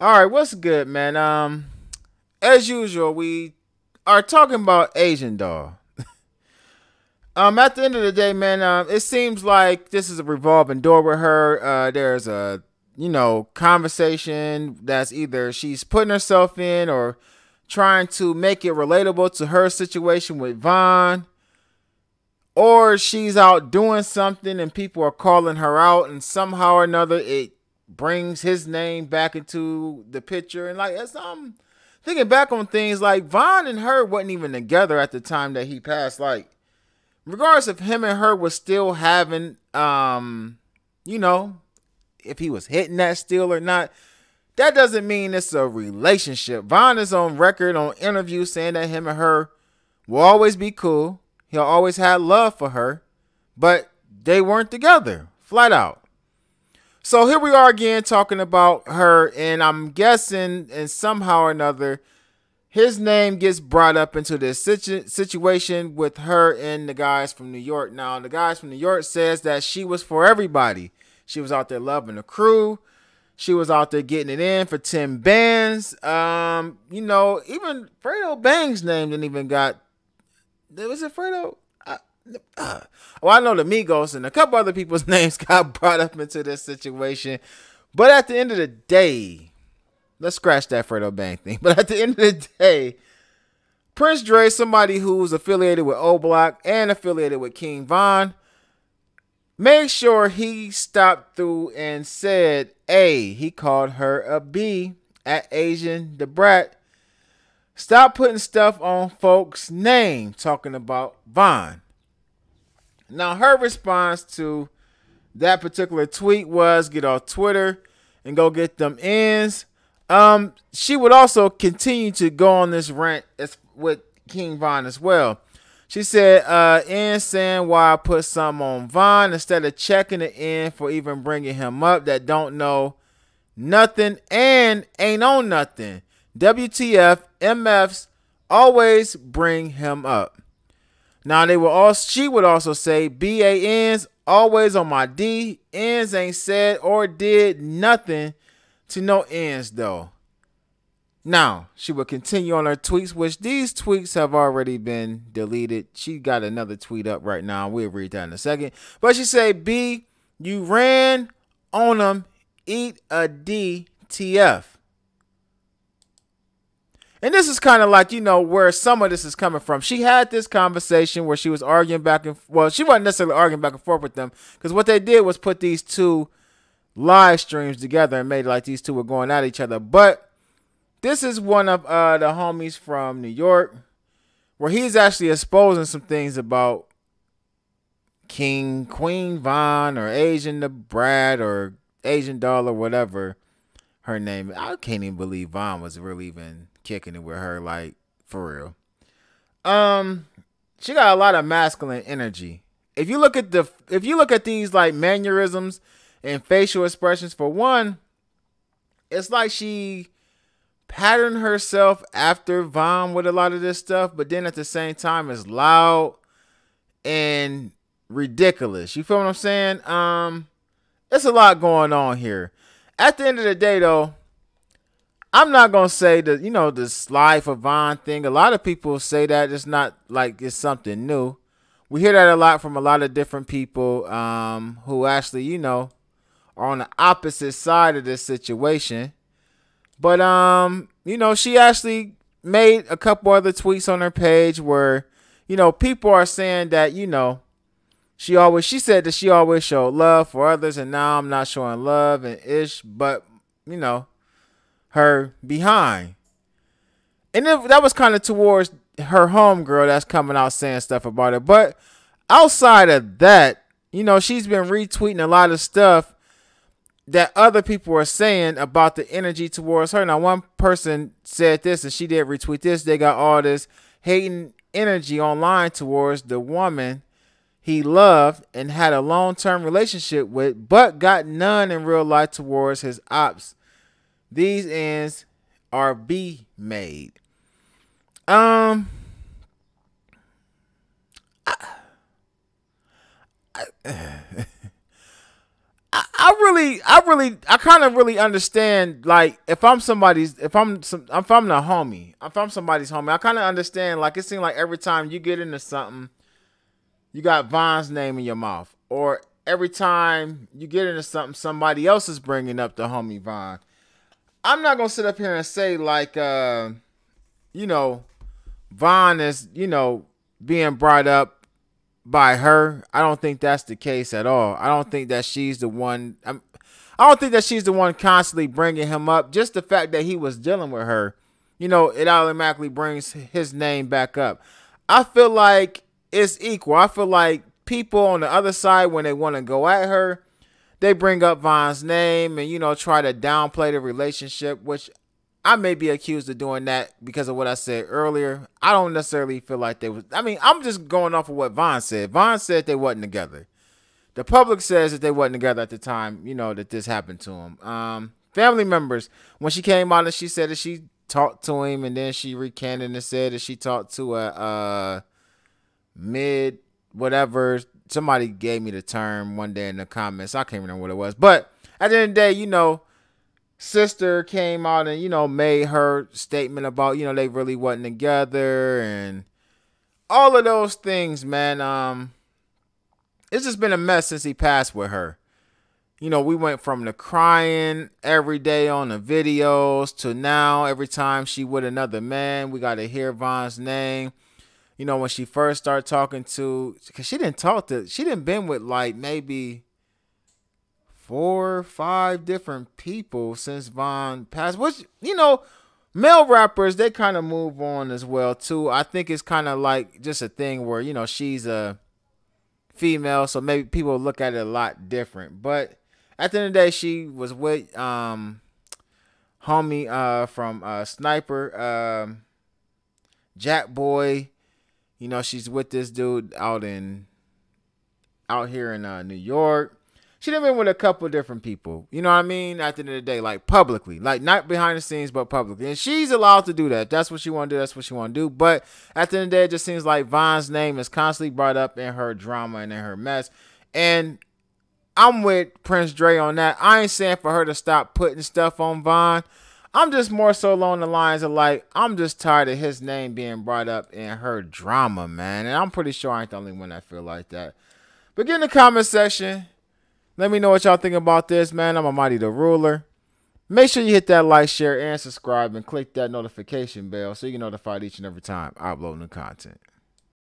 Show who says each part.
Speaker 1: All right, what's good, man? As usual, we are talking about Asian doll. At the end of the day, man, it seems like this is a revolving door with her. There's a conversation that's either she's putting herself in or trying to make it relatable to her situation with Vaughn, or she's out doing something and people are calling her out, and somehow or another it brings his name back into the picture. And like, as I'm thinking back on things, like Vaughn and her wasn't even together at the time that he passed. Like, regardless if him and her was still having, you know, if he was hitting that still or not, that doesn't mean it's a relationship. Vaughn is on record on interviews saying that him and her will always be cool. He'll always have love for her, but they weren't together, flat out. So here we are again talking about her, and I'm guessing, and somehow or another, his name gets brought up into this situation with her and the guys from New York. Now, the guys from New York says that she was for everybody. She was out there loving the crew. She was out there getting it in for 10 bands. Even Fredo Bang's name didn't even got. Was it Fredo? I know the Migos and a couple other people's names got brought up into this situation. But at the end of the day, let's scratch that Fredo Bang thing. But at the end of the day, Prince Dre, somebody who's affiliated with O Block and affiliated with King Von, made sure he stopped through and said, A, he called her a B at Asian the Brat. Stop putting stuff on folks' name, talking about Von. Now, her response to that particular tweet was, get off Twitter and go get them ends. She would also continue to go on this rant with King Von as well. She said, N saying why I put something on Von instead of checking it in for even bringing him up that don't know nothing and ain't on nothing. WTF, MFs always bring him up. Now she would also say BANs always on my D. Ns ain't said or did nothing to no ends though. Now, she will continue on her tweets, which these tweets have already been deleted. She got another tweet up right now. We'll read that in a second. But she say, B, you ran on them, eat a DTF. And this is kind of like, where some of this is coming from. She had this conversation where she was arguing back and she wasn't necessarily arguing back and forth with them, because what they did was put these two live streams together and made it like these two were going at each other. But this is one of the homies from New York where he's actually exposing some things about Queen Von or Asian the Brat or Asian Doll or whatever her name. I can't even believe Von was really even kicking it with her, like, for real. She got a lot of masculine energy. If you look at these like mannerisms and facial expressions, for one, it's like she patterned herself after Von with a lot of this stuff, but then at the same time it's loud and ridiculous. You feel what I'm saying? It's a lot going on here. At the end of the day, though, I'm not gonna say that the slide for Von thing. A lot of people say that it's not like it's something new. We hear that a lot from a lot of different people who actually are on the opposite side of this situation. But she actually made a couple other tweets on her page where people are saying that she said that she always showed love for others, and now I'm not showing love and ish, but her behind. And that was kind of towards her homegirl that's coming out saying stuff about it. But outside of that, she's been retweeting a lot of stuff that other people are saying about the energy towards her. Now, one person said this and she did retweet this. They got all this hating energy online towards the woman he loved and had a long-term relationship with, but got none in real life towards his ops. These ends are be made. I I kind of really understand. Like, if I'm the homie, if I'm somebody's homie, I kind of understand. Like, it seems like every time you get into something, you got Von's name in your mouth, or every time you get into something, somebody else is bringing up the homie Von. I'm not gonna sit up here and say like, you know, Von is, being brought up by her. I don't think that's the case at all. I don't think that she's the one. I don't think that she's the one constantly bringing him up. Just the fact that he was dealing with her, it automatically brings his name back up. I feel like it's equal. I feel like people on the other side, when they want to go at her, they bring up Von's name and, try to downplay the relationship, which I may be accused of doing that because of what I said earlier. I don't necessarily feel like they was. I mean, I'm just going off of what Von said. Von said they wasn't together. The public says that they wasn't together at the time, that this happened to him. Family members, when she came out and she said that she talked to him, and then she recanted and said that she talked to a mid whatever. Somebody gave me the term one day in the comments. I can't remember what it was. But at the end of the day, sister came out and, made her statement about, they really wasn't together and all of those things, man. It's just been a mess since he passed with her. We went from the crying every day on the videos to now every time she with another man, we got to hear Von's name. When she first started talking because she didn't been with like maybe 4 or 5 different people since Von passed, which, male rappers, they kind of move on as well too. I think it's kind of like just a thing where, she's a female, so maybe people look at it a lot different. But at the end of the day, she was with homie from Sniper, Jack Boy. She's with this dude out here in New York. She done been with a couple different people. You know what I mean? At the end of the day, like publicly, like not behind the scenes, but publicly. And she's allowed to do that. If that's what she want to do. That's what she want to do. But at the end of the day, it just seems like Von's name is constantly brought up in her drama and in her mess. And I'm with Prince Dre on that. I ain't saying for her to stop putting stuff on Von. I'm just more so along the lines of like, I'm just tired of his name being brought up in her drama, man. And I'm pretty sure I ain't the only one that feel like that. But get in the comment section. Let me know what y'all think about this, man. I'm Amadi the Ruler. Make sure you hit that like, share, and subscribe, and click that notification bell so you get notified each and every time I upload new content.